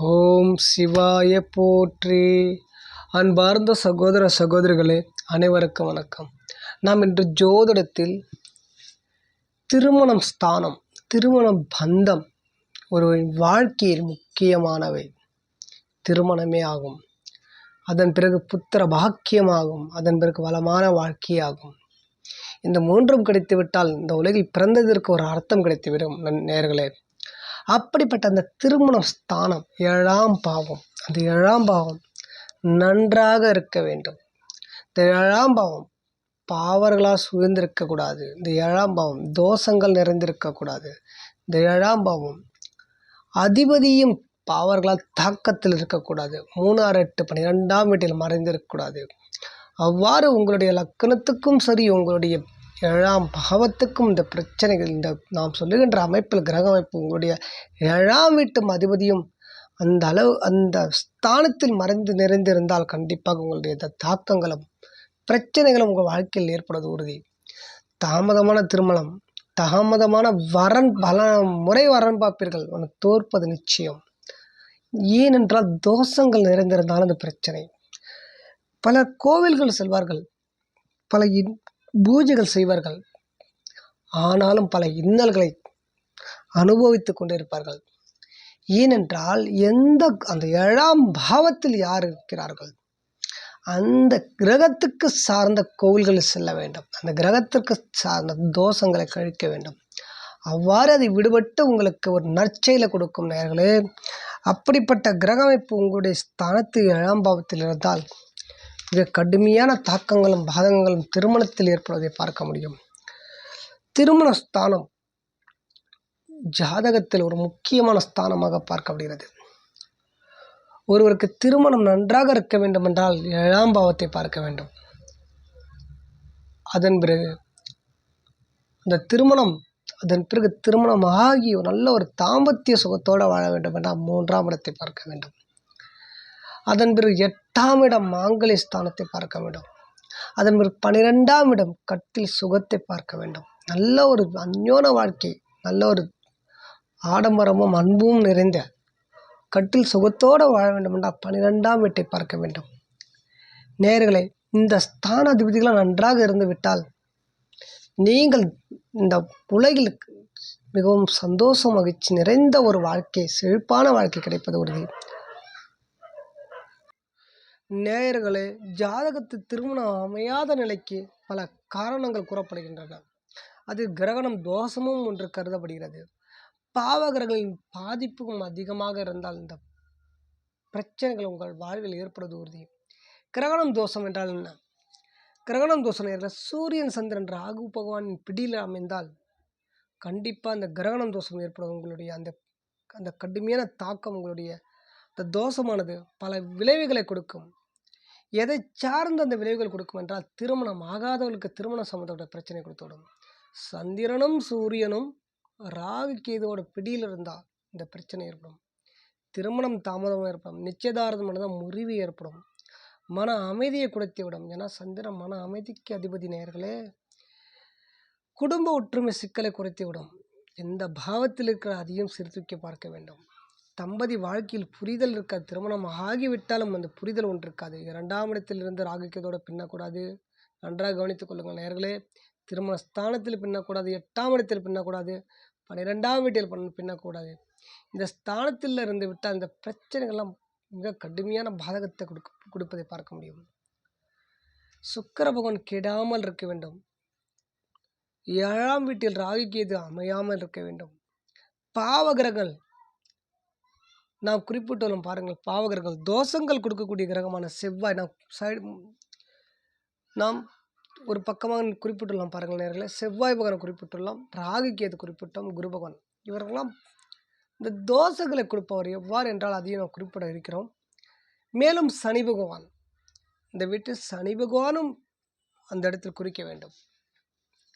ஓம் சிவாய போற்றி. அன்பார்ந்த சகோதர சகோதரிகளே, அனைவருக்கும் வணக்கம். நாம் இன்று ஜோதிடத்தில் திருமணம் ஸ்தானம், திருமணம் பந்தம் ஒரு வாழ்க்கையில் முக்கியமானவை. திருமணமே ஆகும், அதன் பிறகு புத்திர பாக்கியமாகும், அதன் பிறகு வளமான வாழ்க்கையாகும். இந்த மூன்றும் கிடைத்துவிட்டால் இந்த உலகில் பிறந்ததற்கு ஒரு அர்த்தம் கிடைத்துவிடும் நேயர்களே. அப்படிப்பட்ட அந்த திருமண ஸ்தானம் 7ஆம் பாவம், அந்த 7ஆம் பாவம் நன்றாக இருக்க வேண்டும். இந்த 7ஆம் பாவம் பாவர்களால் சூழ்ந்திருக்கக்கூடாது. இந்த 7ஆம் பாவம் தோஷங்கள் நிறைந்திருக்கக்கூடாது. இந்த 7ஆம் பாவம் அதிபதியும் பாவர்களால் தாக்கத்தில் இருக்கக்கூடாது. 3, 6, 8, 12ஆம் வீட்டில் மறைந்திருக்கக்கூடாது. அவ்வாறு உங்களுடைய லக்கணத்துக்கும் சரி, உங்களுடைய 7ஆம் பாவத்துக்கும் இந்த பிரச்சனைகள், இந்த நாம் சொல்லுகின்ற அமைப்பில் கிரக அமைப்பு உங்களுடைய 7ஆம் வீட்டும் அதிபதியும் அந்த ஸ்தானத்தில் மறைந்து நிறைந்திருந்தால் கண்டிப்பாக உங்களுடைய இந்த தாக்கங்களும் பிரச்சனைகளும் உங்கள் வாழ்க்கையில் ஏற்படுவது உறுதி. தாமதமான திருமணம், தாமதமான வரன், பல முறை வரன் பார்ப்பீர்கள், உனக்கு தோற்பது நிச்சயம். ஏனென்றால் தோஷங்கள் நிறைந்திருந்தாலும் அந்த பிரச்சனை. பல கோவில்கள் செல்வார்கள், பல பூஜைகள் செய்வார்கள், ஆனாலும் பல இன்னல்களை அனுபவித்து கொண்டிருப்பார்கள். ஏனென்றால் அந்த 7ஆம் பாவத்தில் யார் இருக்கிறார்கள், அந்த கிரகத்துக்கு சார்ந்த கோவில்களில் செல்ல வேண்டும். அந்த கிரகத்திற்கு சார்ந்த தோஷங்களை கழிக்க வேண்டும். அவ்வாறு அதை விடுபட்டு உங்களுக்கு ஒரு நற்செயலை கொடுக்கும் நேயர்களே. அப்படிப்பட்ட கிரக அமைப்பு உங்களுடைய ஸ்தானத்தில் 7ஆம் பாவத்தில் இருந்தால் மிக கடுமையான தாக்கங்களும் பாதகங்களும் திருமணத்தில் ஏற்படுவதை பார்க்க முடியும். திருமண ஸ்தானம் ஜாதகத்தில் ஒரு முக்கியமான ஸ்தானமாக பார்க்கப்படுகிறது. ஒருவருக்கு திருமணம் நன்றாக இருக்க வேண்டும் என்றால் 7ஆம் பாவத்தை பார்க்க வேண்டும். அதன் பிறகு திருமணம் ஆகி நல்ல ஒரு தாம்பத்திய சுகத்தோடு வாழ வேண்டும் என்றால் 3ஆம் இடத்தை பார்க்க வேண்டும். அதன் பிறகு 8ஆம் இடம் மாங்கல்ய ஸ்தானத்தை பார்க்க வேண்டும். அதன் பிறகு 12ஆம் இடம் கட்டில் சுகத்தை பார்க்க வேண்டும். நல்ல ஒரு அந்யோன வாழ்க்கை, நல்ல ஒரு ஆடம்பரமும் அன்பும் நிறைந்த கட்டில் சுகத்தோடு வாழ வேண்டும் என்றால் 12ஆம் வீட்டை பார்க்க வேண்டும். நேயர்களே, இந்த ஸ்தான அதிபதிகள் நன்றாக இருந்து விட்டால் நீங்கள் இந்த உலகில் மிகவும் சந்தோஷம், மகிழ்ச்சி நிறைந்த ஒரு வாழ்க்கை, செழிப்பான வாழ்க்கை கிடைப்பது உறுதி. நேயர்களே, ஜாதகத்தில் திருமணம் அமையாத நிலைக்கு பல காரணங்கள் கூறப்படுகின்றன. அது கிரகணம் தோஷமும் ஒன்று கருதப்படுகிறது. பாவகிரகங்களின் பாதிப்பும் அதிகமாக இருந்தால் இந்த பிரச்சனைகள் உங்கள் வாழ்வில் ஏற்படுவது உறுதி. கிரகணம் தோஷம் என்றால் என்ன? கிரகணம் தோஷம் நேயர்களே, சூரியன், சந்திரன், ராகு பகவானின் பிடியில் அமைந்தால் கண்டிப்பாக அந்த கிரகணம் தோஷம் ஏற்படும். உங்களுடைய அந்த கடுமையான தாக்கம், உங்களுடைய அந்த தோஷமானது பல விளைவுகளை கொடுக்கும். எதை சார்ந்து அந்த விளைவுகள் கொடுக்கும் என்றால், திருமணம் ஆகாதவர்களுக்கு திருமணம் சம்பந்தப்பட்ட பிரச்சனை கொடுத்துவிடும். சந்திரனும் சூரியனும் ராகு கேதுவோட பிடியில் இருந்தால் இந்த பிரச்சனை ஏற்படும். திருமணம் தாமதமாக ஏற்படும். நிச்சயதார்த்தம் தான் முறிவு ஏற்படும். மன அமைதியை கொடுத்து விடும். ஏன்னா சந்திரன் மன அமைதிக்கு அதிபதி நேயர்களே. குடும்ப ஒற்றுமை சிக்கலை குறைத்து விடும். எந்த பாவத்தில் இருக்கிற அதையும் சீர்தூக்கி பார்க்க வேண்டும். தம்பதி வாழ்க்கையில் புரிதல் இருக்காது. திருமணம் ஆகிவிட்டாலும் அந்த புரிதல் ஒன்று இருக்காது. 2ஆம் இடத்திலிருந்து ராகு கேதோட பின்னக்கூடாது. நன்றாக கவனித்துக் கொள்ளுங்கள் நேயர்களே. திருமண ஸ்தானத்தில் பின்னக்கூடாது, 8ஆம் இடத்தில் பின்னக்கூடாது, 12ஆம் வீட்டில் பின்னக்கூடாது. இந்த ஸ்தானத்தில் இருந்து விட்டால் இந்த பிரச்சனைகள்லாம் மிக கடுமையான பாதகத்தை கொடுப்பதை பார்க்க முடியும். சுக்கிர பகவான் கெடாமல் இருக்க வேண்டும். 7ஆம் வீட்டில் ராகு கேது அமையாமல் இருக்க வேண்டும். பாவகிரகங்கள் நாம் குறிப்பிட்டுள்ளோம் பாருங்கள். பாவகிரகங்கள் தோஷங்கள் கொடுக்கக்கூடிய கிரகமான செவ்வாய் நாம் ஒரு பக்கமாக குறிப்பிட்டுள்ளோம் பாருங்கள் நேயர்களே. செவ்வாய் பகவான் குறிப்பிட்டுள்ளோம், ராகு கேது குறிப்பிட்டோம், குரு பகவான், இவர்களெல்லாம் இந்த தோஷங்களை கொடுப்பவர். எவ்வாறு என்றால் அதையும் நாம் குறிப்பிட இருக்கிறோம். மேலும் சனி பகவான், இந்த வீட்டில் சனி பகவானும் அந்த இடத்தில் குறிக்க வேண்டும்.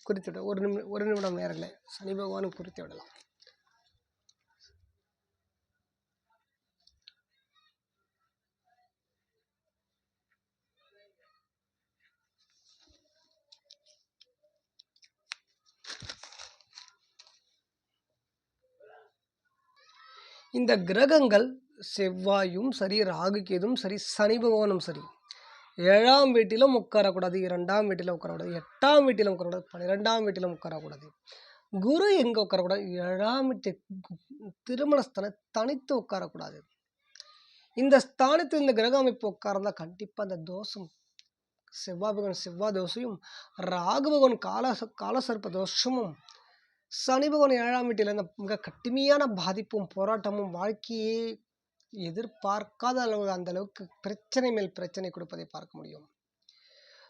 குறித்துவிட ஒரு நிமிடம் நேரங்களே, சனி பகவானும் குறித்து விடலாம். இந்த கிரகங்கள் செவ்வாயும் சரி, ராகு கேதுவும் சரி, சனி பகவானும் சரி 7ஆம் வீட்டிலும் உட்காரக்கூடாது, 2ஆம் வீட்டிலும் உட்காரக்கூடாது, 8ஆம் வீட்டிலும் உட்காரக்கூடாது, 12ஆம் வீட்டிலும் உட்காரக்கூடாது. குரு எங்கே உட்காரக்கூடாது? 7ஆம் வீட்டு திருமண ஸ்தானம் தனித்து உட்காரக்கூடாது. இந்த ஸ்தானத்தில் இந்த கிரக அமைப்பு உட்கார்ந்தா கண்டிப்பாக அந்த தோஷம், செவ்வாய் பகவான் செவ்வாய் தோஷையும், ராகு பகவான் காலசர்ப்ப தோஷமும், சனி பகவான் 7ஆம் வீட்டில் இருந்த மிக கடுமையான பாதிப்பும் போராட்டமும் வாழ்க்கையே எதிர்பார்க்காத அளவு அந்த அளவுக்கு பிரச்சனை மேல் பிரச்சனை கொடுப்பதை பார்க்க முடியும்.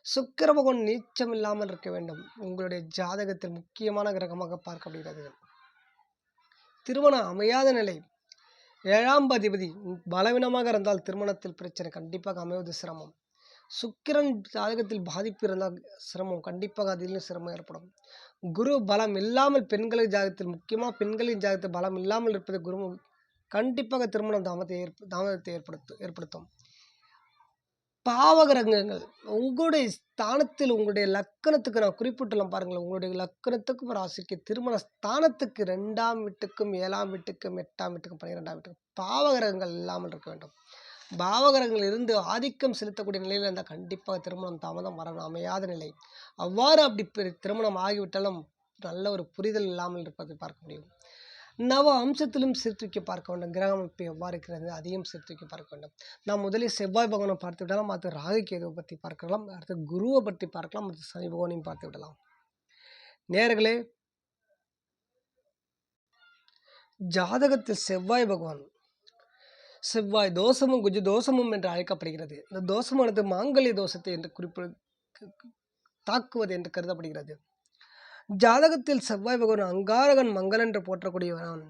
சுக்கிர பகவான் நீச்சம் இல்லாமல் இருக்க வேண்டும். உங்களுடைய ஜாதகத்தில் முக்கியமான கிரகமாக பார்க்கப்படுகிறது. திருமணம் அமையாத நிலை, 7ஆம் அதிபதி பலவீனமாக இருந்தால் திருமணத்தில் பிரச்சனை கண்டிப்பாக அமைவது சிரமம். சுக்கிரன் ஜாதகத்தில் பாதிப்பு இருந்தால் சிரமம், கண்டிப்பாக அதிலும் சிரமம் ஏற்படும். குரு பலம் இல்லாமல் பெண்களின் ஜாதகத்தில், முக்கியமாக பெண்களின் ஜாதகத்தில் பலம் இல்லாமல் இருப்பது குரு கண்டிப்பாக திருமணம் தாமதத்தை ஏற்படுத்தும். பாவகிரகங்கள் உங்களுடைய ஸ்தானத்தில், உங்களுடைய லக்கணத்துக்கு நான் குறிப்பிட்டுலாம் பாருங்கள், உங்களுடைய லக்கணத்துக்கும் ராசிக்கு திருமண ஸ்தானத்துக்கு 2ஆம் வீட்டுக்கும் 7ஆம் வீட்டுக்கும் 8ஆம் வீட்டுக்கும் 12ஆம் வீட்டுக்கும் பாவகிரகங்கள் இல்லாமல் இருக்க வேண்டும். பாவகிரகங்கள் இருந்து ஆதிக்கம் செலுத்தக்கூடிய நிலையில் இருந்தால் கண்டிப்பாக திருமணம் தாமதம் வரணும், அமையாத நிலை. அவ்வாறு அப்படி திருமணம் ஆகிவிட்டாலும் நல்ல ஒரு புரிதல் இல்லாமல் இருப்பதை பார்க்க முடியும். நவ அம்சத்திலும் சீர்தூக்கி பார்க்க வேண்டும். கிரக அமைப்பு எவ்வாறு இருக்கிறது அதையும் சீர்தூக்கி பார்க்க வேண்டும். நாம் முதலில் செவ்வாய் பகவானை பார்த்து விடலாம், அடுத்து ராகு கேதுவை பற்றி பார்க்கலாம், அடுத்து குருவை பற்றி பார்க்கலாம், அடுத்து சனி பகவானையும் பார்த்து விடலாம். நேயர்களே, ஜாதகத்தில் செவ்வாய் பகவான் செவ்வாய் தோஷமும் குஜ தோஷமும் என்று அழைக்கப்படுகிறது. இந்த தோஷமானது மாங்கல்ய தோஷத்தை என்று தாக்குவது என்று கருதப்படுகிறது. ஜாதகத்தில் செவ்வாய் பகவான் அங்காரகன் மங்கல் என்று போற்றக்கூடியவன்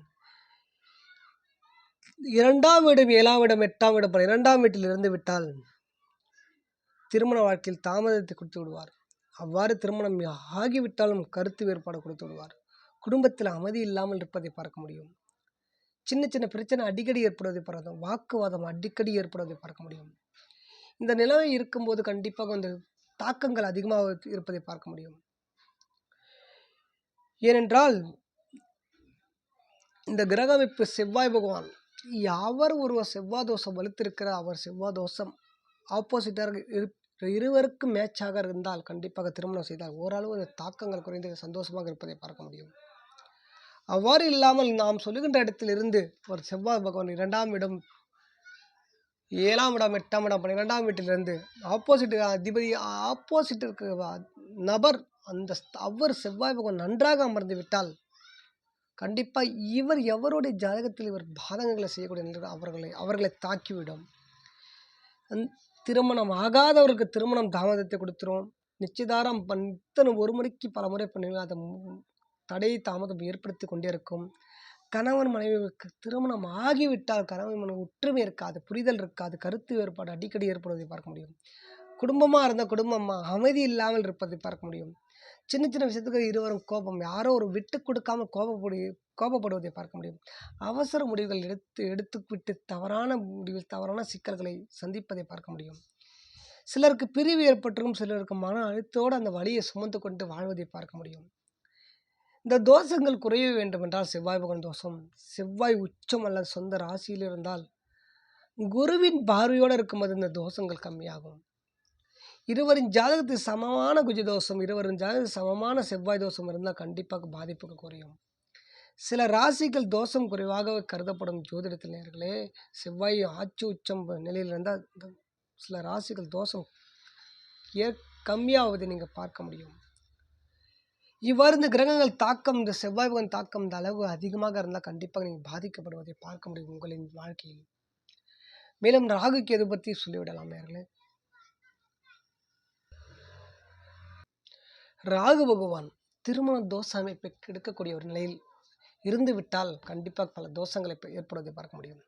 2ஆம் வீடும் 7ஆம் வீடும் 8ஆம் வீடும் 12ஆம் வீட்டில் இருந்து விட்டால் திருமண வாழ்க்கையில் தாமதத்தை கொடுத்து விடுவார். அவ்வாறு திருமணம் ஆகிவிட்டாலும் கருத்து வேறுபாடு கொடுத்து விடுவார். குடும்பத்தில் அமைதி இல்லாமல் இருப்பதை பார்க்க முடியும். சின்ன சின்ன பிரச்சனை அடிக்கடி ஏற்படுவதை பார்க்க, வாக்குவாதம் அடிக்கடி ஏற்படுவதை பார்க்க முடியும். இந்த நிலைமை இருக்கும்போது கண்டிப்பாக அந்த தாக்கங்கள் அதிகமாக இருப்பதை பார்க்க முடியும். ஏனென்றால் இந்த கிரக அமைப்பு செவ்வாய் பகவான் யாவர் ஒருவர் செவ்வாய் தோஷம் வலுத்திருக்கிறார், அவர் செவ்வாய் தோஷம் ஆப்போசிட்டாக இருவருக்கும் மேட்சாக இருந்தால் கண்டிப்பாக திருமணம் செய்தால் ஓரளவு தாக்கங்கள் குறைந்து சந்தோஷமாக இருப்பதை பார்க்க முடியும். அவ்வாறு இல்லாமல் நாம் சொல்லுகின்ற இடத்திலிருந்து ஒரு செவ்வாய் பகவான் 2ஆம் இடம் 7ஆம் இடம் 8ஆம் இடம் 12ஆம் வீட்டிலிருந்து ஆப்போசிட் அதிபதி ஆப்போசிட் இருக்கிற நபர் அவர் செவ்வாய் பகவான் நன்றாக அமர்ந்து விட்டால் கண்டிப்பாக இவர் எவருடைய ஜாதகத்தில் இவர் பாதகங்களை செய்யக்கூடிய அவர்களை தாக்கிவிடும். திருமணம் ஆகாதவருக்கு திருமணம் தாமதத்தை கொடுத்துரும். நிச்சயதாரம் ஒரு முறைக்கு பல முறை பண்ணீங்க, அதை தடை தாமதம் ஏற்படுத்தி கொண்டே இருக்கும். கணவன் மனைவிக்கு திருமணம் ஆகிவிட்டால் கணவன் மனைவி ஒற்றுமை இருக்காது, புரிதல் இருக்காது, கருத்து வேறுபாடு அடிக்கடி ஏற்படுவதை பார்க்க முடியும். குடும்பமாக இருந்த குடும்பமாக அமைதி இல்லாமல் இருப்பதை பார்க்க முடியும். சின்ன சின்ன விஷயத்துக்கு இருவரும் கோபம், யாரோ ஒரு விட்டு கொடுக்காமல் கோபப்படுவதை பார்க்க முடியும். அவசர முடிவுகள் எடுத்துவிட்டு தவறான சிக்கல்களை சந்திப்பதை பார்க்க முடியும். சிலருக்கு பிரிவு ஏற்பட்டிருக்கும், சிலருக்கு மன அழுத்தோடு அந்த வலியை சுமந்து கொண்டு வாழ்வதை பார்க்க முடியும். இந்த தோஷங்கள் குறைய வேண்டும் என்றால் செவ்வாய் பகவான் தோஷம், செவ்வாய் உச்சம் அல்லது சொந்த ராசியில் இருந்தால் குருவின் பார்வையோடு இருக்கும்போது இந்த தோஷங்கள் கம்மியாகும். இருவரின் ஜாதகத்தில் சமமான குஜதோஷம், இருவரின் ஜாதகத்தில் சமமான செவ்வாய் தோஷம் இருந்தால் கண்டிப்பாக பாதிப்புக்கு குறையும். சில ராசிகள் தோஷம் குறைவாக கருதப்படும் ஜோதிடத்தில் நேர்களே, செவ்வாய் ஆட்சி உச்சம் நிலையில் இருந்தால் சில ராசிகள் தோஷம் கம்மியாவதை நீங்கள் பார்க்க முடியும். இவ்வாறு இந்த கிரகங்கள் தாக்கம், இந்த செவ்வாய் பகவான் தாக்கம் இந்த அளவு அதிகமாக இருந்தால் கண்டிப்பாக நீங்கள் பாதிக்கப்படுவதை பார்க்க முடியும் உங்களின் வாழ்க்கையில். மேலும் ராகு கேது பற்றி சொல்லிவிடலாம் நேர்களே. ராகு பகவான் திருமண தோஷ அமைப்பை கெடுக்கக்கூடிய ஒரு நிலையில் இருந்து விட்டால் கண்டிப்பாக பல தோஷங்களை ஏற்படுவதை பார்க்க முடியும்.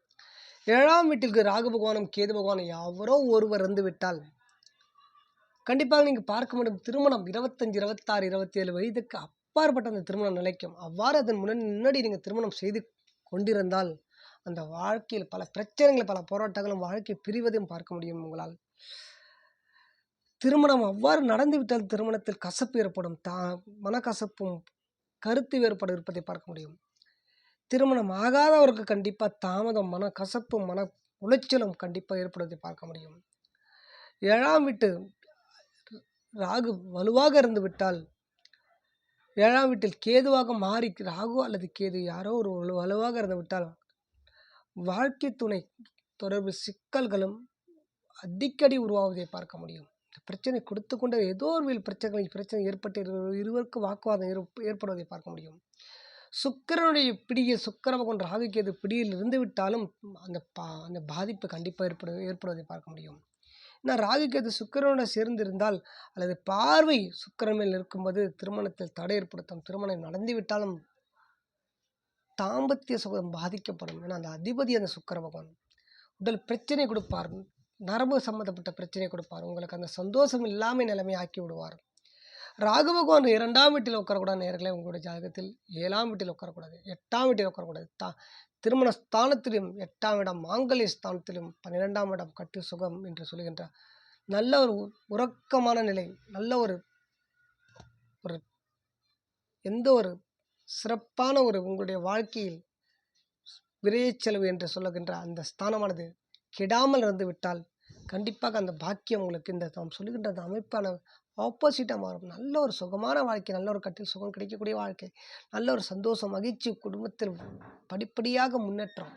7ஆம் வீட்டிற்கு ராகு பகவானும் கேது பகவானும் யாவரோ ஒருவர் இருந்து விட்டால் கண்டிப்பாக நீங்கள் பார்க்க முடியும். திருமணம் 25, 26, 27 வயதுக்கு அப்பாற்பட்ட அந்த திருமணம் நிலைக்கும். அவ்வாறு அதன் முன்னாடி நீங்கள் திருமணம் செய்து கொண்டிருந்தால் அந்த வாழ்க்கையில் பல பிரச்சனைகளை, பல போராட்டங்களும், வாழ்க்கை பிரிவதையும் பார்க்க முடியும் உங்களால். திருமணம் அவ்வாறு நடந்துவிட்டால் திருமணத்தில் கசப்பு ஏற்படும், மனக்கசப்பும் கருத்து வேறுபாடு இருப்பதை பார்க்க முடியும். திருமணம் ஆகாதவருக்கு கண்டிப்பாக தாமதம், மன கசப்பும், மன உளைச்சலும் கண்டிப்பாக ஏற்படுவதை பார்க்க முடியும். 7ஆம் வீட்டு ராகு வலுவாக இருந்து விட்டால், 7ஆம் வீட்டில் கேதுவாக மாறி ராகு அல்லது கேது யாரோ ஒரு வலுவாக இருந்து விட்டால் வாழ்க்கை துணை தொடர்பு சிக்கல்களும் அடிக்கடி உருவாவதை பார்க்க முடியும். இந்த பிரச்சனை கொடுத்து கொண்டே ஏதோ ஒரு பிரச்சனை ஏற்பட்டு இருவருக்கும் வாக்குவாதம் ஏற்படுவதை பார்க்க முடியும். சுக்கிரனுடைய பிடியில் சுக்கிர பகவான் ராகு கேது பிடியில் இருந்து விட்டாலும் அந்த பாதிப்பு கண்டிப்பாக ஏற்படுவதை பார்க்க முடியும். ஏன்னா ராகு கேது சுக்கிரனோட சேர்ந்து இருந்தால் அல்லது பார்வை சுக்கிரன் மேல் இருக்கும்போது திருமணத்தில் தடை ஏற்படுத்தும். திருமணம் நடந்து விட்டாலும் தாம்பத்திய சுகம் பாதிக்கப்படும். ஏன்னா அந்த அதிபதி அந்த சுக்கிர பகவான் உடல் பிரச்சனை கொடுப்பார், நரம்பு சம்மந்தப்பட்ட பிரச்சனை கொடுப்பார், உங்களுக்கு அந்த சந்தோஷம் இல்லாமல் நிலைமை ஆக்கி விடுவார். ராகு பகவான் 2ஆம் வீட்டில் உட்காரக்கூடாது. நேர்களே, உங்களுடைய ஜாதகத்தில் 7ஆம் வீட்டில் உட்காரக்கூடாது, 8ஆம் வீட்டில் உட்காரக்கூடாது. திருமண ஸ்தானத்திலும் 8ஆம் இடம், மாங்கல்ய ஸ்தானத்திலும் 12ஆம் இடம் கட்டு சுகம் என்று சொல்லுகின்ற நல்ல ஒரு உறக்கமான நிலை, நல்ல ஒரு எந்த ஒரு சிறப்பான ஒரு உங்களுடைய வாழ்க்கையில் விரைச்செலவு என்று சொல்லுகின்ற அந்த ஸ்தானமானது கெடாமல் இருந்து விட்டால் கண்டிப்பாக அந்த பாக்கியம் உங்களுக்கு இந்த நாம் சொல்லுகின்ற அந்த அமைப்பான ஆப்போசிட்டாக மாறும். நல்ல ஒரு சுகமான வாழ்க்கை, நல்ல ஒரு கட்டில் சுகம் கிடைக்கக்கூடிய வாழ்க்கை, நல்ல ஒரு சந்தோஷம், மகிழ்ச்சி, குடும்பத்தில் படிப்படியாக முன்னேற்றம்.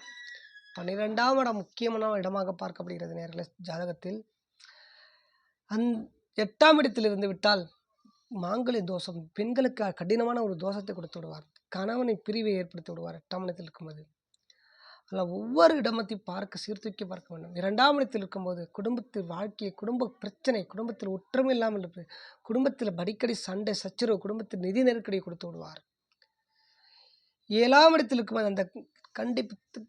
12ஆம் இடம் முக்கியமான இடமாக பார்க்கப்படுகிறது நேர்களே ஜாதகத்தில். 8ஆம் இடத்தில் இருந்து விட்டால் மாங்கல்ய தோஷம், பெண்களுக்கு கடினமான ஒரு தோஷத்தை கொடுத்து விடுவார். கணவனை பிரிவை ஏற்படுத்தி விடுவார் 8ஆம் இடத்தில் இருக்கும்போது. அதில் ஒவ்வொரு இடமத்தையும் சீர்தூக்கி பார்க்க வேண்டும். 2ஆம் இடத்தில் இருக்கும்போது குடும்பத்தில் வாழ்க்கையை, குடும்ப பிரச்சனை, குடும்பத்தில் ஒற்றுமை இல்லாமல் இருப்பது, குடும்பத்தில் அடிக்கடி சண்டை சச்சரவு, குடும்பத்தில் நிதி நெருக்கடியை கொடுத்து விடுவார். 7ஆம் இடத்தில் இருக்கும்போது அந்த கண்டிப்பு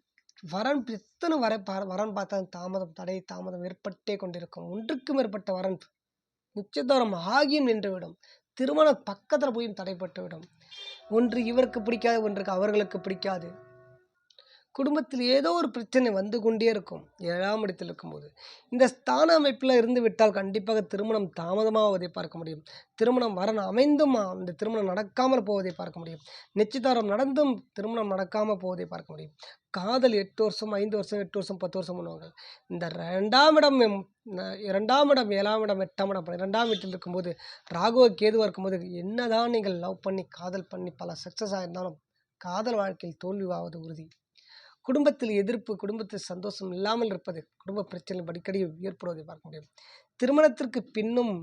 வரன் எத்தனை வரன் பார்த்தா தாமதம், தடை தாமதம் ஏற்பட்டே கொண்டிருக்கும். ஒன்றுக்கு மேற்பட்ட வரன் நிச்சயதாரம் ஆகியும் நின்றுவிடும். திருமணம் பக்கத்தில் போயும் தடைப்பட்டு விடும். ஒன்று இவருக்கு பிடிக்காது, ஒன்றுக்கு அவர்களுக்கு பிடிக்காது. குடும்பத்தில் ஏதோ ஒரு பிரச்சனை வந்து கொண்டே இருக்கும் 7ஆம் இடத்தில் இருக்கும்போது. இந்த ஸ்தான அமைப்பில் இருந்து விட்டால் கண்டிப்பாக திருமணம் தாமதமாவதை பார்க்க முடியும். திருமணம் வரன் அமைந்தும் அந்த திருமணம் நடக்காமல் போவதை பார்க்க முடியும். நிச்சயதாரம் நடந்தும் திருமணம் நடக்காமல் போவதை பார்க்க முடியும். காதல் 8 வருஷம், 5 வருஷம், 8 வருஷம், 10 வருஷம் பண்ணுவாங்க. இந்த 2ஆம் இடம், 7ஆம் இடம், 8ஆம் இடம், 12ஆம் வீட்டில் இருக்கும்போது ராகுவ கேதுவாக இருக்கும்போது என்னதான் நீங்கள் லவ் பண்ணி காதல் பண்ணி பல சக்ஸஸ் ஆகிருந்தாலும் காதல் வாழ்க்கையில் தோல்வியாவது உறுதி. குடும்பத்தில் எதிர்ப்பு, குடும்பத்தில் சந்தோஷம் இல்லாமல் இருப்பது, குடும்ப பிரச்சனை அடிக்கடி ஏற்படுவதை பார்க்க முடியும். திருமணத்திற்கு பின்னும்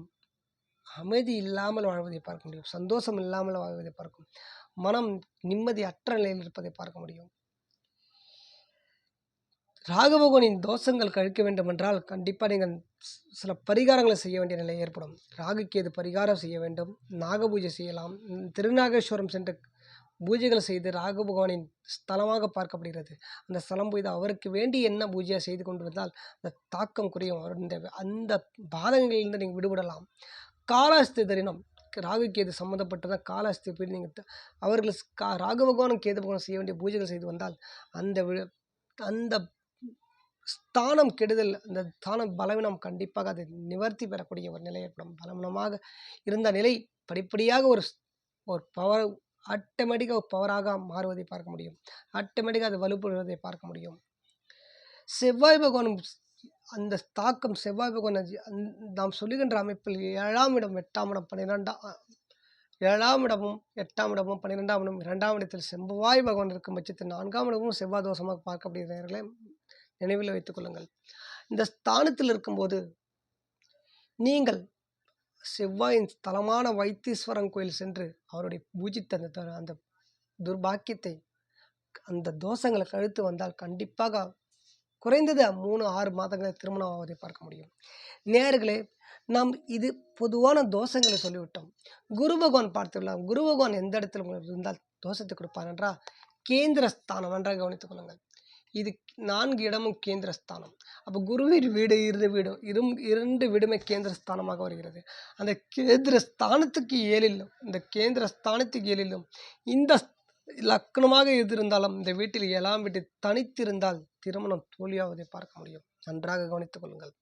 அமைதி இல்லாமல் வாழ்வதை பார்க்க முடியும். சந்தோஷம் இல்லாமல் வாழ்வதை பார்க்கும். மனம் நிம்மதி அற்ற நிலையில் இருப்பதை பார்க்க முடியும். ராகுபகவானின் தோஷங்கள் கழிக்க வேண்டும் என்றால் கண்டிப்பாக நீங்கள் சில பரிகாரங்களை செய்ய வேண்டிய நிலை ஏற்படும். ராகுக்கேது பரிகாரம் செய்ய வேண்டும். நாகபூஜை செய்யலாம். திருநாகேஸ்வரம் சென்று பூஜைகள் செய்து ராகு பகவானின் ஸ்தலமாக பார்க்கப்படுகிறது. அந்த ஸ்தலம் போய் அவருக்கு வேண்டி என்ன பூஜையாக செய்து கொண்டு வந்தால் அந்த தாக்கம் குறையும். அந்த பாதகங்களிலிருந்து நீங்கள் விடுபடலாம். காலாஸ்தி தரினம், ராகு கேது சம்மந்தப்பட்டதான் காலாஸ்தி போய் நீங்கள் அவர்கள் ராகு பகவானும் கேது பகவானும் செய்ய வேண்டிய பூஜைகள் செய்து வந்தால் அந்த ஸ்தானம் கெடுதல், அந்த ஸ்தானம் பலவீனம் கண்டிப்பாக அது நிவர்த்தி பெறக்கூடிய ஒரு நிலை ஏற்படும். பலவீனமாக இருந்த நிலை படிப்படியாக ஒரு பவர் ஆட்டோமேட்டிக்காக பவராக மாறுவதை பார்க்க முடியும். ஆட்டோமேட்டிக்காக அது வலுப்படுவதை பார்க்க முடியும். செவ்வாய் பகவான் அந்த தாக்கம், செவ்வாய் பகவான் நாம் சொல்லுகின்ற அமைப்பில் 7ஆம் இடம், 8ஆம் இடம், 7ஆம் இடமும் 8ஆம் இடமும் 12ஆம் இடம் 2ஆம் இடத்தில் செவ்வாய் பகவான் இருக்கும் பட்சத்தில் 4ஆம் இடமும் செவ்வாய் தோஷமாக பார்க்கப்படுகிறவர்களை நினைவில் வைத்துக் கொள்ளுங்கள். இந்த ஸ்தானத்தில் இருக்கும்போது நீங்கள் செவ்வாயின் ஸ்தலமான வைத்தீஸ்வரன் கோயில் சென்று அவருடைய பூஜித்த அந்த துர்பாக்கியத்தை, அந்த தோஷங்களை கழித்து வந்தால் கண்டிப்பாக குறைந்தது 3-6 மாதங்களில் திருமணம் ஆவதை பார்க்க முடியும். நேயர்களே, நாம் இது பொதுவான தோஷங்களை சொல்லிவிட்டோம். குரு பகவான் பார்த்துக்கலாம். குரு பகவான் எந்த இடத்துல உங்களுக்கு இருந்தால் தோஷத்தை கொடுப்பார் என்றால் கேந்திர ஸ்தானம். நன்றாக கவனித்துக் கொள்ளுங்கள். இது 4 இடமும் கேந்திர ஸ்தானம். அப்போ குருவின் வீடு 2 வீடுமே கேந்திர ஸ்தானமாக வருகிறது. அந்த கேந்திர ஸ்தானத்துக்கு 7லும், இந்த கேந்திர ஸ்தானத்துக்கு 7லும் இந்த லக்னமாக இருந்தாலும் இந்த வீட்டில் 7ஆம் வீட்டில் தனித்திருந்தால் திருமணம் தோல்வியாவதை பார்க்க முடியும். நன்றாக கவனித்துக் கொள்ளுங்கள்.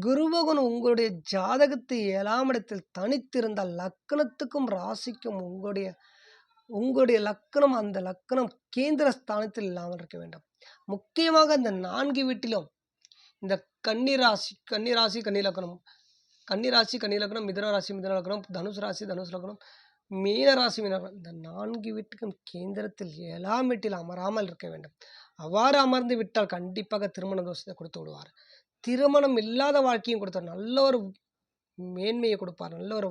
குருபகவான் உங்களுடைய ஜாதகத்தை 7ஆம் இடத்தில் தனித்திருந்தால் லக்னத்துக்கும் ராசிக்கும் உங்களுடைய உங்களுடைய லக்னம் அந்த லக்னம் கேந்திர ஸ்தானத்தில் இல்லாமல் இருக்க வேண்டும். முக்கியமாக இந்த 4 வீட்டிலும் இந்த கன்னி ராசி கன்னி லக்னம், மிதுன ராசி மிதுன லக்னம், தனுசு ராசி தனுசு லக்னம், மீன ராசி மீன லக்னம், இந்த 4 வீட்டுக்கும் கேந்திரத்தில் 7ஆம் வீட்டில் அமராமல் இருக்க வேண்டும். அவ்வாறு அமர்ந்து விட்டால் கண்டிப்பாக திருமண தோஷத்தை கொடுத்து விடுவார். திருமணம் இல்லாத வாழ்க்கையும் கொடுத்தார். நல்ல ஒரு மேன்மையை கொடுப்பார். நல்ல ஒரு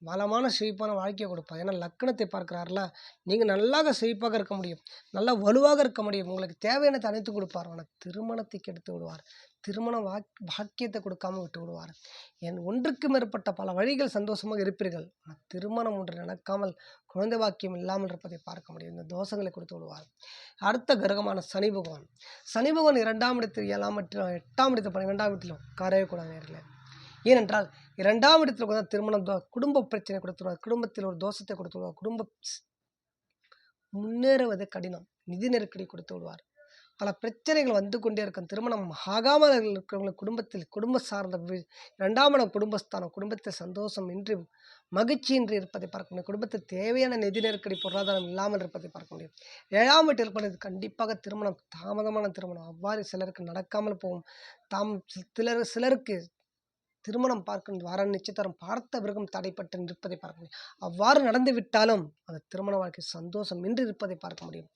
வளமான செழிப்பான வாழ்க்கையை கொடுப்பார். ஏன்னா லக்னத்தை பார்க்கிறார்ல, நீங்கள் நல்லாக செழிப்பாக இருக்க முடியும், நல்லா வலுவாக இருக்க முடியும், உங்களுக்கு தேவையானதை அனைத்து கொடுப்பார். ஆனால் திருமணத்தை கெடுத்து விடுவார். திருமண பாக்கியத்தை கொடுக்காம விட்டு விடுவார். ஒன்றுக்கு மேற்பட்ட பல வழிகள் சந்தோஷமாக இருப்பீர்கள். ஆனால் திருமணம் ஒன்று நடக்காமல் குழந்தை பாக்கியம் இல்லாமல் இருப்பதை பார்க்க முடியும். இந்த தோஷங்களை கொடுத்து விடுவார். அடுத்த கிரகமான சனி பகவான். சனி பகவான் 2ஆம் இடத்தில் 7ஆம் இடத்தில் 8ஆம் இடத்தில் 12ஆம் இடத்தில் உட்காரவே கூடாது நேர்களே. ஏனென்றால் 2ஆம் இடத்தில் கூட திருமணம் குடும்ப பிரச்சனை கொடுத்துருவார். குடும்பத்தில் ஒரு தோஷத்தை கொடுத்து விடுவார். குடும்ப முன்னேறுவது கடினம், நிதி நெருக்கடி கொடுத்து விடுவார். பல பிரச்சனைகள் வந்து கொண்டே இருக்கும். திருமணம் ஆகாமல் இருக்கிறவங்க குடும்பத்தில் குடும்ப சார்ந்த 2ஆம் இடம் குடும்பஸ்தானம், குடும்பத்தில் சந்தோஷம் இன்றி மகிழ்ச்சியின்றி இருப்பதை பார்க்க முடியும். குடும்பத்தில் தேவையான நிதி நெருக்கடி பொருளாதாரம் இல்லாமல் இருப்பதை பார்க்க முடியும். 7ஆம் வீட்டில் இருப்பது கண்டிப்பாக திருமணம் தாமதமான திருமணம் அவ்வாறு சிலருக்கு நடக்காமல் போகும். சிலருக்கு திருமணம் பார்க்க வர நிச்சயத்தரம் பார்த்த பிறகும் தடைப்பட்டு நிற்பதை பார்க்க முடியும். அவ்வாறு நடந்து விட்டாலும் அந்த திருமண வாழ்க்கை சந்தோஷம் இன்றி இருப்பதை பார்க்க முடியும்.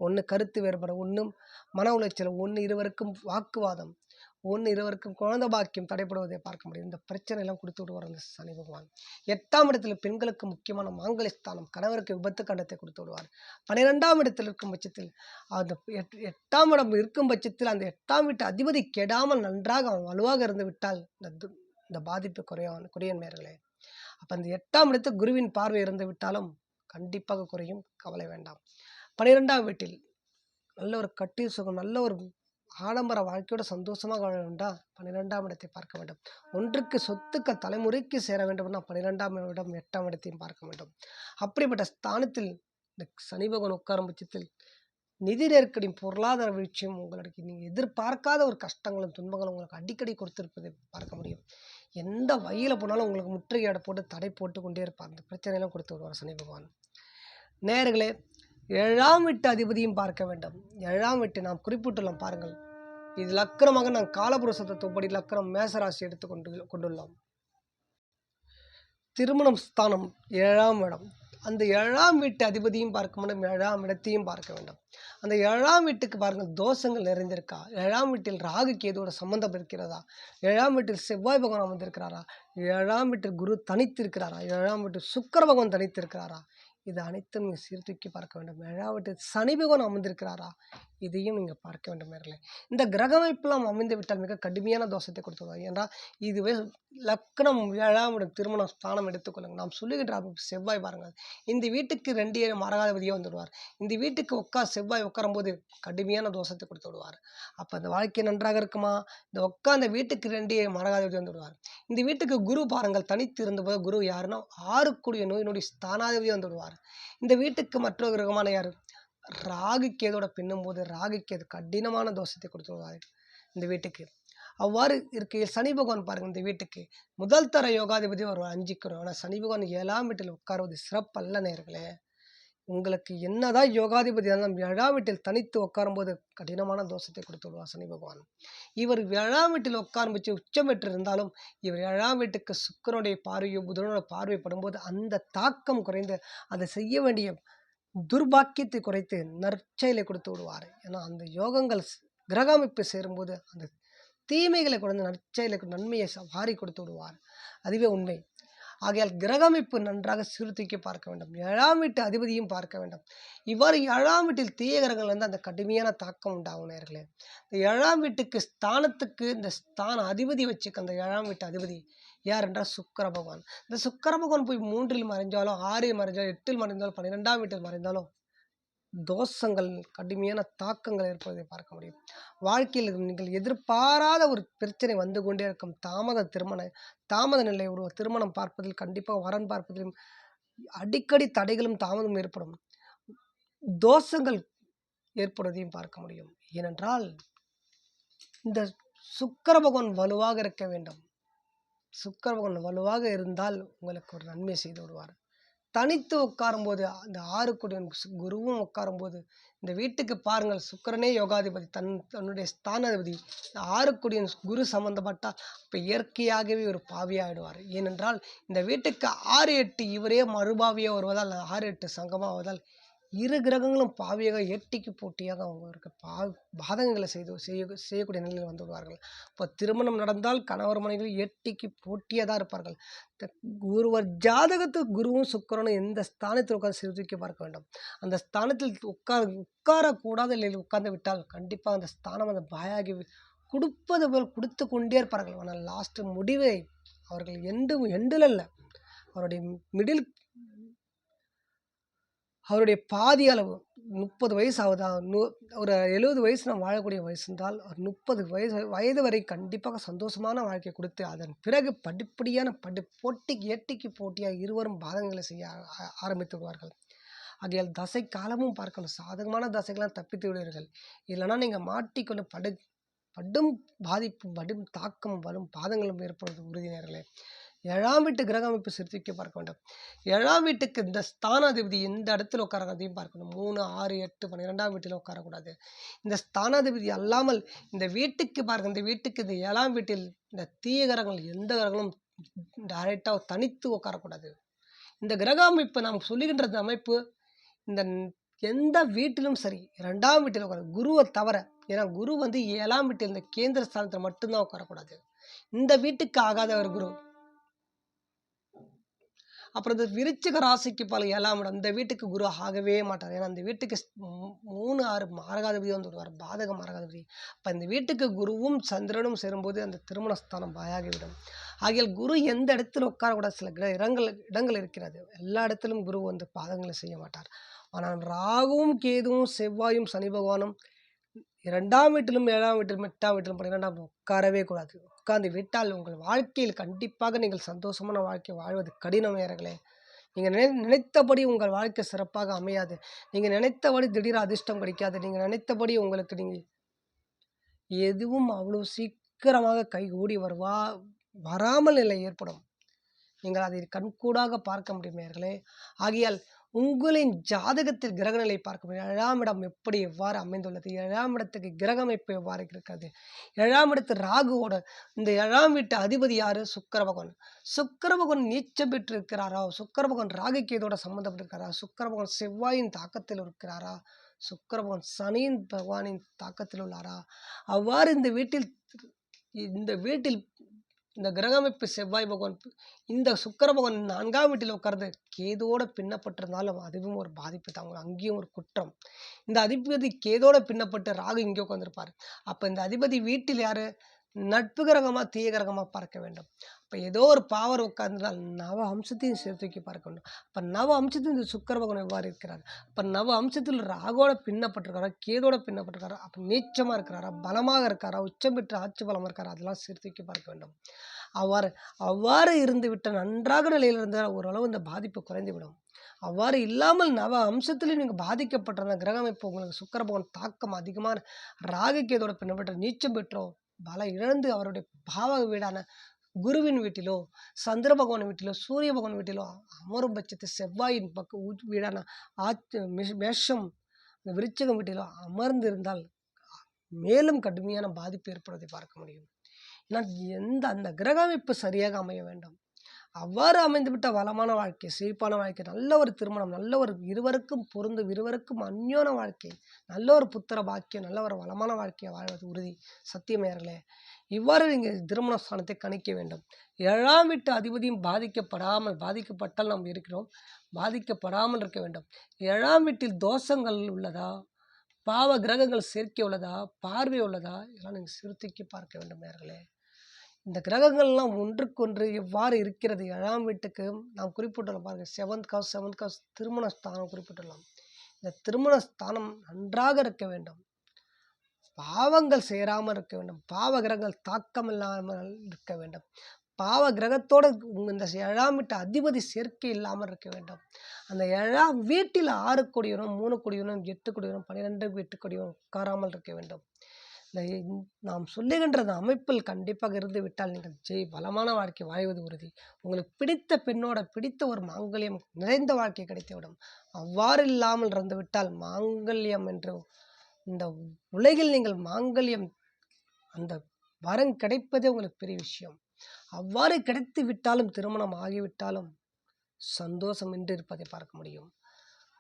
ஒன்று கருத்து வேறுபாடு, ஒன்றும் மன உளைச்சல், ஒன்று இருவருக்கும் வாக்குவாதம், ஒன்று இருவருக்கும் குழந்தை பாக்கியம் தடைப்படுவதை பார்க்க முடியும். இந்த பிரச்சனை எல்லாம் கொடுத்து விடுவார் அந்த சனி பகவான். 8ஆம் இடத்தில் பெண்களுக்கு முக்கியமான மாங்கல்யஸ்தானம், கணவருக்கு விபத்து கண்டத்தை கொடுத்து விடுவார். 12ஆம் இடத்தில் இருக்கும் பட்சத்தில் அந்த 8ஆம் இடம் இருக்கும் பட்சத்தில் அந்த 8ஆம் வீட்டு அதிபதி கெடாமல் நன்றாக அவன் வலுவாக இருந்து விட்டால் இந்த பாதிப்பு குறையும் நேர்களே. அப்போ அந்த 8ஆம் இடத்தில் குருவின் பார்வை இருந்து விட்டாலும் கண்டிப்பாக குறையும், கவலை வேண்டாம். 12ஆம் வீட்டில் நல்ல ஒரு கட்டி சுகம், நல்ல ஒரு ஆடம்பர வாழ்க்கையோட சந்தோஷமாக வாழ வேண்டாம், 12ஆம் இடத்தை பார்க்க வேண்டும். ஒன்றுக்கு சொத்துக்கள் தலைமுறைக்கு சேர வேண்டும்னா 12ஆம் இடம் 8ஆம் இடத்தையும் பார்க்க வேண்டும். அப்படிப்பட்ட ஸ்தானத்தில் இந்த சனி பகவான் உட்காரும் பட்சத்தில் நிதி நெருக்கடி, பொருளாதார வீழ்ச்சியும், உங்களுக்கு நீங்கள் எதிர்பார்க்காத ஒரு கஷ்டங்களும் துன்பங்களும் உங்களுக்கு அடிக்கடி கொடுத்திருப்பதை பார்க்க முடியும். எந்த வழியில் போனாலும் உங்களுக்கு முற்றுகையாட போட்டு தடை போட்டு கொண்டே இருப்பார். அந்த பிரச்சனையெல்லாம் கொடுத்து விடுவார் சனி பகவான். நேயர்களே, 7ஆம் வீட்டு அதிபதியும் பார்க்க வேண்டும். 7ஆம் வீட்டை நாம் குறிப்பிட்டுள்ளோம் பாருங்கள். இது லக்கணமாக நாம் காலபுருஷ தத்துவப்படி லக்கணம் மேசராசி எடுத்து கொண்டுள்ளோம். திருமணம் ஸ்தானம் 7ஆம் இடம். அந்த 7ஆம் வீட்டு அதிபதியும் பார்க்க வேண்டும், 7ஆம் இடத்தையும் பார்க்க வேண்டும். அந்த 7ஆம் வீட்டுக்கு பாருங்கள், தோஷங்கள் நிறைந்திருக்கா, 7ஆம் வீட்டில் ராகு கேதுவோட சம்பந்தம் இருக்கிறதா, 7ஆம் வீட்டில் செவ்வாய் பகவான் அமர்ந்திருக்கிறாரா, 7ஆம் வீட்டில் குரு தனித்திருக்கிறாரா, 7ஆம் வீட்டில் சுக்கிர பகவான் தனித்திருக்கிறாரா, இது அனைத்தும் நீங்கள் சீர்தூக்கி பார்க்க வேண்டும். 7ஆம் வீட்டில் சனி பகவான் அமர்ந்திருக்கிறாரா, இதையும் நீங்கள் பார்க்க வேண்டும் நேர்களே. இந்த கிரக அமைப்பெல்லாம் அமைந்து விட்டால் மிக கடுமையான தோஷத்தை கொடுத்துருவாங்க. ஏன்றால் இதுவே லக்னம் 7ஆம் இடம் திருமண ஸ்தானம் எடுத்துக்கொள்ளுங்க. நாம் சொல்லுகின்ற செவ்வாய் பாருங்கள், இந்த வீட்டுக்கு 2 மரகாதிபதியாக வந்துவிடுவார். இந்த வீட்டுக்கு செவ்வாய் உட்காரும்போது கடுமையான தோஷத்தை கொடுத்து விடுவார். அப்போ அந்த வாழ்க்கை நன்றாக இருக்குமா? இந்த உட்கார்ந்த வீட்டுக்கு 2 மரகாதிபதி வந்து விடுவார். இந்த வீட்டுக்கு குரு பாருங்கள், தனித்து இருந்தபோது குரு யாருன்னா 6 கூடிய நோய் ஸ்தானாதிபதி வந்து விடுவார். இந்த வீட்டுக்கு மற்றொரு கிரகமான யார்? ராகு கேதோட பின்னும்போது ராகு கேது கடினமான தோஷத்தை கொடுத்து விடுவார் இந்த வீட்டுக்கு. அவ்வாறு இருக்கையில் சனி பகவான் பாருங்கள், இந்த வீட்டுக்கு முதல் தர யோகாதிபதி ஒரு 5 crore. ஆனால் சனி பகவான் 7ஆம் வீட்டில் உட்காருவது சிறப்பல்ல நேர்களே. உங்களுக்கு என்னதான் யோகாதிபதி 7ஆம் வீட்டில் தனித்து உட்காரும்போது கடினமான தோஷத்தை கொடுத்து விடுவார் சனி பகவான். இவர் 7ஆம் வீட்டில் உட்காரும் வச்சு உச்சம் பெற்று இருந்தாலும் இவர் 7ஆம் வீட்டுக்கு சுக்கிரனுடைய பார்வையோ புதனோட பார்வைப்படும்போது அந்த தாக்கம் குறைந்து அதை செய்ய வேண்டிய துர்பாக்கியத்தை குறைத்து நற்செயலை கொடுத்து விடுவார். ஏன்னா அந்த யோகங்கள் கிரக அமைப்பு சேரும்போது அந்த தீமைகளை குறைந்து நற்செயலை நன்மையை வாரி கொடுத்து விடுவார். அதுவே உண்மை. ஆகையால் கிரக அமைப்பு நன்றாக சீர்தூக்கி பார்க்க வேண்டும். 7ஆம் வீட்டு அதிபதியும் பார்க்க வேண்டும். இவ்வாறு 7ஆம் வீட்டில் தீய கிரகங்கள் வந்து அந்த கடுமையான தாக்கம் உண்டாகும் நேர்களே. இந்த 7ஆம் வீட்டுக்கு ஸ்தானத்துக்கு இந்த ஸ்தான அதிபதி வச்சுக்க, அந்த 7ஆம் வீட்டு அதிபதி யார் என்றால் சுக்கிர பகவான். இந்த சுக்கிர பகவான் போய் 3இல் மறைஞ்சாலும் 6இல் மறைஞ்சாலும் 8இல் மறைந்தாலும் 12ஆம் வீட்டில் மறைந்தாலும் தோஷங்கள் கடுமையான தாக்கங்கள் ஏற்படுவதை பார்க்க முடியும். வாழ்க்கையில் நீங்கள் எதிர்பாராத ஒரு பிரச்சனை வந்து கொண்டே இருக்கும். தாமத நிலை, ஒரு திருமணம் பார்ப்பதில் கண்டிப்பாக வரன் பார்ப்பதிலும் அடிக்கடி தடைகளும் தாமதம் ஏற்படும். தோஷங்கள் ஏற்படுவதையும் பார்க்க முடியும். ஏனென்றால் இந்த சுக்கிர பகவான் வலுவாக இருக்க வேண்டும். சுக்கிர பகவான் வலுவாக இருந்தால் உங்களுக்கு ஒரு நன்மை செய்து விடுவார். தனித்து உட்காரும்போது அந்த 6 குடியன் குருவும் உட்காரும்போது இந்த வீட்டுக்கு பாருங்கள், சுக்கிரனே யோகாதிபதி, தன்னுடைய ஸ்தானாதிபதி. 6 குடியன் குரு சம்பந்தப்பட்டால் இப்போ இயற்கையாகவே ஒரு பாவியாகிடுவார். ஏனென்றால் இந்த வீட்டுக்கு 6, 8 இவரே மறுபாவியாக வருவதால் 6, 8 சங்கமாவதால் இரு கிரகங்களும் பாவியாக ஏட்டிக்கு போட்டியாக அவங்களுக்கு பாதகங்களை செய்யக்கூடிய நிலையில் வந்து விடுவார்கள். இப்போ திருமணம் நடந்தால் கணவர் மனைவி ஏட்டிக்கு போட்டியாக தான் இருப்பார்கள். ஒருவர் ஜாதகத்துக்கு குருவும் சுக்கிரனும் எந்த ஸ்தானத்தில் உட்கார்ந்து சிறுதூக்கி பார்க்க வேண்டும். அந்த ஸ்தானத்தில் உட்காரக்கூடாத நிலையில் உட்கார்ந்து விட்டால் கண்டிப்பாக அந்த ஸ்தானம் அந்த பாயாகி கொடுப்பது போல் கொடுத்து கொண்டே இருப்பார்கள். ஆனால் லாஸ்ட் முடிவை அவர்கள் எண்டில் அல்ல, அவருடைய மிடில், அவருடைய பாதி அளவு 30 வயசு ஆகுதா, ஒரு 70 வயசு நம்ம வாழக்கூடிய வயசு இருந்தால் ஒரு 30 வயது வரை கண்டிப்பாக சந்தோஷமான வாழ்க்கையை கொடுத்து அதன் பிறகு படிப்படியான ஏட்டிக்கு போட்டியாக இருவரும் பாதகங்களை செய்ய ஆரம்பித்து விடுவார்கள். ஆகையால் தசை காலமும் பார்க்கணும். சாதகமான தசைகளாம் தப்பித்து விடுவீர்கள். இல்லைன்னா நீங்கள் மாட்டிக்கொண்டு படும் பாதிப்பு, படும் தாக்கம், வரும் பாதங்களும் ஏற்படுவது உறுதியினர்களே. 7ஆம் வீட்டு கிரக அமைப்பு சிறுதூக்கி பார்க்க வேண்டும். 7ஆம் வீட்டுக்கு இந்த ஸ்தானாதிபதி எந்த இடத்துல உட்காரதையும் பார்க்கணும். 3, 6, 8, 12ஆம் வீட்டில் உட்காரக்கூடாது. இந்த ஸ்தானாதிபதி அல்லாமல் இந்த வீட்டுக்கு பாருங்கள், இந்த வீட்டுக்கு இந்த 7ஆம் வீட்டில் இந்த தீய கிரகங்கள் எந்த கிரகங்களும் டைரெக்டாக தனித்து உட்காரக்கூடாது. இந்த கிரக அமைப்பு நாம் சொல்லுகின்ற அமைப்பு இந்த எந்த வீட்டிலும் சரி 2ஆம் வீட்டில் உட்கார, குருவை தவிர. ஏன்னா குரு வந்து 7ஆம் வீட்டில் இந்த கேந்திர ஸ்தானத்தில் மட்டும்தான் உட்காரக்கூடாது. இந்த வீட்டுக்கு ஆகாதவர் குரு. அப்புறம் இந்த விருச்சிக ராசிக்கு பல 7ஆம் இடம், இந்த வீட்டுக்கு குரு ஆகவே மாட்டார். ஏன்னா அந்த வீட்டுக்கு 3, 6 மாரகாதிபதி வந்து விடுவார், பாதக மாரகாதிபதி. அப்போ இந்த வீட்டுக்கு குருவும் சந்திரனும் சேரும்போது அந்த திருமணஸ்தானம் பாயாகிவிடும். ஆகியால் குரு எந்த இடத்துல உட்காரக்கூடாது, சில இடங்கள் இருக்கிறது. எல்லா இடத்திலும் குரு வந்து பாதங்களை செய்ய மாட்டார். ஆனால் ராகுவும் கேதுவும் செவ்வாயும் சனி பகவானும் 2ஆம் வீட்டிலும் 7ஆம் வீட்டிலும் 8ஆம் வீட்டிலும் 12ஆம் உட்காரவே கூடாது. உட்கார்ந்து விட்டால் உங்கள் வாழ்க்கையில் கண்டிப்பாக நீங்கள் சந்தோஷமான வாழ்க்கை வாழ்வது கடினம் நேயர்களே. நீங்கள் நினைத்தபடி உங்கள் வாழ்க்கை சிறப்பாக அமையாது. நீங்கள் நினைத்தபடி திடீர் அதிர்ஷ்டம் கிடைக்காது. நீங்கள் நினைத்தபடி நீங்கள் எதுவும் அவ்வளோ சீக்கிரமாக கைகூடி வராமல் நிலை ஏற்படும். நீங்கள் அதை கண்கூடாக பார்க்க முடியும் நேயர்களே. ஆகையால் உங்களின் ஜாதகத்தில் கிரகநிலை பார்க்க முடியும். 7ஆம் இடம் எவ்வாறு அமைந்துள்ளது, 7ஆம் இடத்துக்கு கிரக அமைப்பு எவ்வாறு இருக்கிறது, 7ஆம் இடத்து ராகுவோட இந்த 7ஆம் வீட்டு அதிபதி யாரு, சுக்கிர பகவான். சுக்கிர பகவான் நீச்சம் பெற்று இருக்கிறாரா, சுக்கிர பகவான் ராகு கேதோட சம்பந்தப்பட்டிருக்காரா, சுக்கிர பகவான் செவ்வாயின் தாக்கத்தில் இருக்கிறாரா, சுக்கிர பகவான் சனியின் பகவானின் தாக்கத்தில் உள்ளாரா, அவ்வாறு இந்த வீட்டில் இந்த கிரக அமைப்பு செவ்வாய் பகவான், இந்த சுக்கிர பகவான் 4ஆம் வீட்டில் உட்கார்ந்து கேதோட பின்னப்பட்டிருந்தாலும் அதுவும் ஒரு பாதிப்பு தான், அங்கேயும் ஒரு குற்றம். இந்த அதிபதி கேதோட பின்னப்பட்டு ராகு இங்கே உட்கார்ந்துருப்பார். அப்போ இந்த அதிபதி வீட்டில் யாரு, நட்பு கிரகமா தீய கிரகமா பார்க்க வேண்டும். இப்போ ஏதோ ஒரு பாவர் உட்கார்ந்தால் நவ அம்சத்தையும் சேர்த்துக்கி பார்க்க வேண்டும். அப்போ நவ அம்சத்தில் இந்த சுக்கிர பகவான் எவ்வாறு இருக்கிறார், அப்போ நவ அம்சத்தில் ராகோட பின்னப்பட்டிருக்காரா, கேதோட பின்னப்பட்டிருக்காரா, அப்போ நீச்சமாக இருக்கிறாரா, பலமாக இருக்காரா, உச்சம் பெற்று ஆட்சி பலமாக இருக்காரா, அதெல்லாம் சேர்த்துக்கி பார்க்க வேண்டும். அவ்வாறு இருந்து விட்ட நன்றாக நிலையில் இருந்தால் ஓரளவு இந்த பாதிப்பு குறைந்துவிடும். அவ்வாறு இல்லாமல் நவ அம்சத்திலும் நீங்கள் பாதிக்கப்பட்டிருந்த கிரக அமைப்பு உங்களுக்கு சுக்கிர பகவான் தாக்கம் அதிகமான ராகு கேதோட பின்னப்பட்ட நீச்சம் பெற்றோம் பல இழந்து அவருடைய பாவ வீடான குருவின் வீட்டிலோ, சந்திர பகவான் வீட்டிலோ, சூரிய பகவான் வீட்டிலோ அமரும் பட்சத்து செவ்வாயின் வீடான மேஷம் விருச்சிகம் வீட்டிலோ அமர்ந்து இருந்தால் மேலும் கடுமையான பாதிப்பு ஏற்படுவதை பார்க்க முடியும். ஏன்னா அந்த கிரக அமைப்பு சரியாக அமைய வேண்டும். அவ்வாறு அமைந்துவிட்ட வளமான வாழ்க்கை, செழிப்பான வாழ்க்கை, நல்ல ஒரு திருமணம், நல்ல ஒரு இருவருக்கும் பொருந்தும், இருவருக்கும் அந்யோன வாழ்க்கை, நல்ல ஒரு புத்திர பாக்கியம், நல்ல ஒரு வளமான வாழ்க்கையை வாழ்வது உறுதி. சத்தியமேயர்களே, இவ்வாறு நீங்கள் திருமண ஸ்தானத்தை கணிக்க வேண்டும். 7ஆம் வீட்டு அதிபதியும் பாதிக்கப்பட்டால் நாம் இருக்கிறோம், பாதிக்கப்படாமல் இருக்க வேண்டும். 7ஆம் வீட்டில் தோஷங்கள் உள்ளதா, பாவ கிரகங்கள் சேர்க்கை உள்ளதா, பார்வை உள்ளதா, இதெல்லாம் நீங்கள் சிறுத்திக்கு பார்க்க வேண்டும் நேயர்களே. இந்த கிரகங்கள்லாம் ஒன்றுக்கொன்று எவ்வாறு இருக்கிறது, 7ஆம் வீட்டுக்கு நாம் குறிப்பிட்டுள்ளோம் பாருங்கள், 7th house திருமண ஸ்தானம் குறிப்பிட்டுள்ளோம். இந்த திருமண ஸ்தானம் நன்றாக இருக்க வேண்டும், பாவங்கள் சேராமல் இருக்க வேண்டும், பாவ கிரகங்கள் தாக்கம் இல்லாமல் இருக்க வேண்டும், பாவ கிரகத்தோடு இந்த 7ஆம் வீட்டு அதிபதி சேர்க்கை இல்லாமல் இருக்க வேண்டும். அந்த 7ஆம் வீட்டில் 6 கொடியனும் 3 கொடியனும் 8 கொடியனும் 12 8 கொடியனும் உட்காராமல் இருக்க வேண்டும். இந்த நாம் சொல்லுகின்ற அந்த அமைப்பில் கண்டிப்பாக இருந்து விட்டால் நீங்கள் வளமான வாழ்க்கை வாழ்வது உறுதி. உங்களுக்கு பிடித்த பெண்ணோட பிடித்த ஒரு மாங்கல்யம் நிறைந்த வாழ்க்கை கிடைத்துவிடும். அவ்வாறு இல்லாமல் இருந்து விட்டால் மாங்கல்யம் என்று இந்த உலகில் நீங்கள் மாங்கல்யம் அந்த வரம் கிடைப்பதே உங்களுக்கு பெரிய விஷயம். அவ்வாறு கிடைத்து விட்டாலும் திருமணம் ஆகிவிட்டாலும் சந்தோஷமின்றி இருப்பதை பார்க்க முடியும்.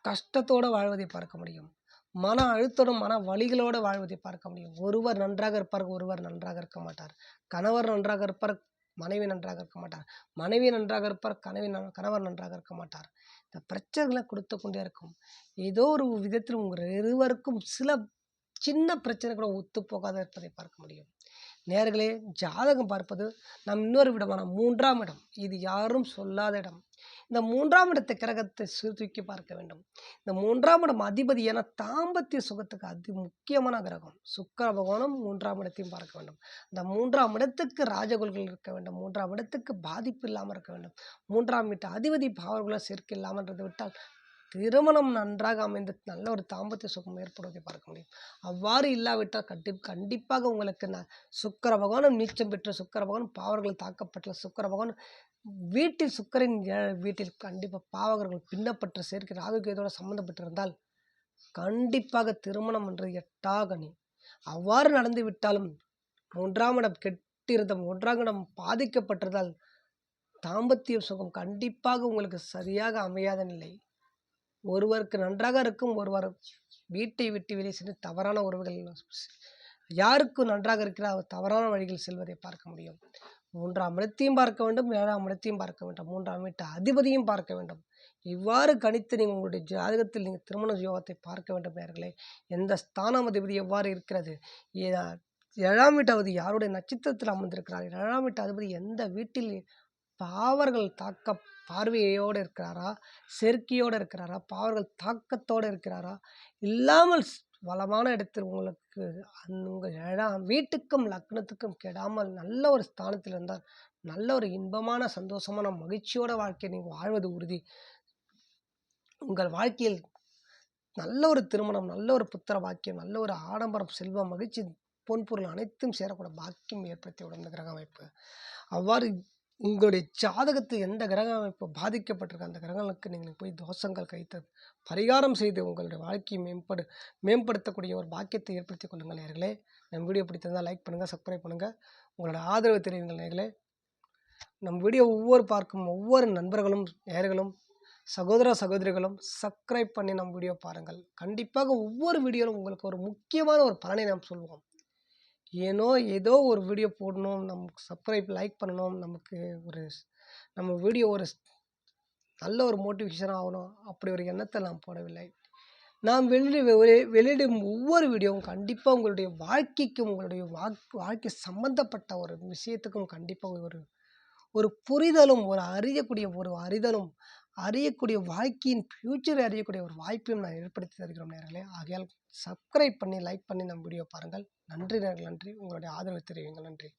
கஷ்டத்தோடு வாழ்வதை பார்க்க முடியும். மன அழுத்தோடும் மன வலிகளோடு வாழ்வதை பார்க்க முடியும். ஒருவர் நன்றாக இருப்பார், ஒருவர் நன்றாக இருக்க மாட்டார். கணவர் நன்றாக இருப்பார், மனைவி நன்றாக இருக்க மாட்டார். மனைவி நன்றாக இருப்பார், கணவர் நன்றாக இருக்க மாட்டார். இந்த பிரச்சனைகளை கொடுத்து கொண்டே இருக்கும். ஏதோ ஒரு விதத்தில் உங்கள் இருவருக்கும் சில சின்ன பிரச்சனை கூட ஒத்து போகாத இருப்பதை பார்க்க முடியும். நேர்களே, ஜாதகம் பார்ப்பது நம் இன்னொரு விடமான 3ஆம் இடம். இது யாரும் சொல்லாத இடம். இந்த 3ஆம் இடத்தை கிரகத்தை தூக்கி பார்க்க வேண்டும். இந்த 3ஆம் இடம் அதிபதி என தாம்பத்திய சுகத்துக்கு அதி முக்கியமான கிரகம். சுக்கிர பகவானும் 3ஆம் இடத்தையும் பார்க்க வேண்டும். இந்த 3ஆம் இடத்துக்கு ராஜகுல்கள் இருக்க வேண்டும். 3ஆம் இடத்துக்கு பாதிப்பு இல்லாமல் இருக்க வேண்டும். 3ஆம் வீட்டு அதிபதி பாவர்களை சேர்க்கை இல்லாமல் இருந்து விட்டால் திருமணம் நன்றாக அமைந்து நல்ல ஒரு தாம்பத்திய சுகம் ஏற்படுவதை பார்க்க முடியும். அவ்வாறு இல்லாவிட்டால் கண்டிப்பாக உங்களுக்கு சுக்கிர பகவானும் நீச்சம் பெற்று சுக்கிர பகவான் பாவர்கள் தாக்கப்பட்ட சுக்கிர பகவான் வீட்டில் சுக்கரின் வீட்டில் கண்டிப்பாக பாவகர்கள் பின்னப்பட்டு சேர்க்கை ராகுகேதோடு சம்பந்தப்பட்டிருந்தால் கண்டிப்பாக திருமணம் என்று எட்டாகனி. அவ்வாறு நடந்து விட்டாலும் 3ஆம் இடம் கெட்டிருந்த 3ஆம் இடம் பாதிக்கப்பட்டதால் தாம்பத்திய சுகம் கண்டிப்பாக உங்களுக்கு சரியாக அமையாத நிலை. ஒருவருக்கு நன்றாக இருக்கும், ஒருவர் வீட்டை விட்டு வெளியே சென்று தவறான உறவுகள் யாருக்கு நன்றாக இருக்கிறார் தவறான வழிகள் செல்வதை பார்க்க முடியும். 3ஆம் இடத்தையும் பார்க்க வேண்டும், 7ஆம் இடத்தையும் பார்க்க வேண்டும், 3ஆம் வீட்டு அதிபதியும் பார்க்க வேண்டும். இவ்வாறு கணித்து நீங்கள் உங்களுடைய ஜாதகத்தில் நீங்கள் திருமண யோகத்தை பார்க்க வேண்டும். நேயர்களே, எந்த ஸ்தானம் அதிபதி எவ்வாறு இருக்கிறது, 7ஆம் வீட்டு அதிபதி யாருடைய நட்சத்திரத்தில் அமர்ந்திருக்கிறார், 7ஆம் வீட்டு அதிபதி எந்த வீட்டில் பாவர்கள் தாக்க பார்வையோடு இருக்கிறாரா, செருக்கியோடு இருக்கிறாரா, பாவர்கள் தாக்கத்தோடு இருக்கிறாரா, இல்லாமல் வளமான இடத்தில் உங்களுக்கு உங்கள் வீட்டுக்கும் லக்னத்துக்கும் கெடாமல் நல்ல ஒரு ஸ்தானத்தில் இருந்தால் நல்ல ஒரு இன்பமான சந்தோஷமான மகிழ்ச்சியோட வாழ்க்கையை நீங்கள் வாழ்வது உறுதி. உங்கள் வாழ்க்கையில் நல்ல ஒரு திருமணம், நல்ல ஒரு புத்திர பாக்கியம், நல்ல ஒரு ஆடம்பரம், செல்வம், மகிழ்ச்சி, பொன்பொருள் அனைத்தும் சேரக்கூட பாக்கியம் ஏற்படுத்தி விடும் இந்த கிரக அமைப்பு. அவ்வாறு உங்களுடைய ஜாதகத்தில் எந்த கிரக அமைப்பு பாதிக்கப்பட்டிருக்கு அந்த கிரகங்களுக்கு நீங்கள் போய் தோஷங்கள் கைத்து பரிகாரம் செய்து உங்களுடைய வாழ்க்கையை மேம்படுத்தக்கூடிய ஒரு பாக்கியத்தை ஏற்படுத்தி கொள்ளுங்கள். நேயர்களே, நம்ம வீடியோ பிடித்திருந்தால் லைக் பண்ணுங்கள், சப்ஸ்கிரைப் பண்ணுங்கள், உங்களோட ஆதரவு தெரிவிங்கள். நேயர்களே, நம் வீடியோ பார்க்கும் ஒவ்வொரு நண்பர்களும் நேயர்களும் சகோதர சகோதரிகளும் சப்ஸ்கிரைப் பண்ணி நம் வீடியோ பாருங்கள். கண்டிப்பாக ஒவ்வொரு வீடியோவும் உங்களுக்கு ஒரு முக்கியமான ஒரு பலனை நாம் சொல்வோம். ஏதோ ஒரு வீடியோ போடணும், நமக்கு சப்ஸ்கிரைப் லைக் பண்ணணும், நமக்கு நம்ம வீடியோ ஒரு நல்ல ஒரு மோட்டிவேஷன் ஆகணும், அப்படி ஒரு எண்ணத்தை நாம் போடவில்லை. நாம் வெளியிடும் ஒவ்வொரு வீடியோவும் கண்டிப்பாக உங்களுடைய வாழ்க்கைக்கும் உங்களுடைய வாழ்க்கை சம்பந்தப்பட்ட ஒரு விஷயத்துக்கும் கண்டிப்பாக ஒரு புரிதலும் அறியக்கூடிய வாழ்க்கையின் ஃப்யூச்சரை அறியக்கூடிய ஒரு வாய்ப்பையும் நான் ஏற்படுத்தி தருகிறோம் நேயர்களே. ஆகையால் சப்ஸ்கிரைப் பண்ணி லைக் பண்ணி நம்ம வீடியோ பாருங்கள். நன்றி நேயர்கள், நன்றி. உங்களுடைய ஆதரவு தெரிவிங்கள். நன்றி.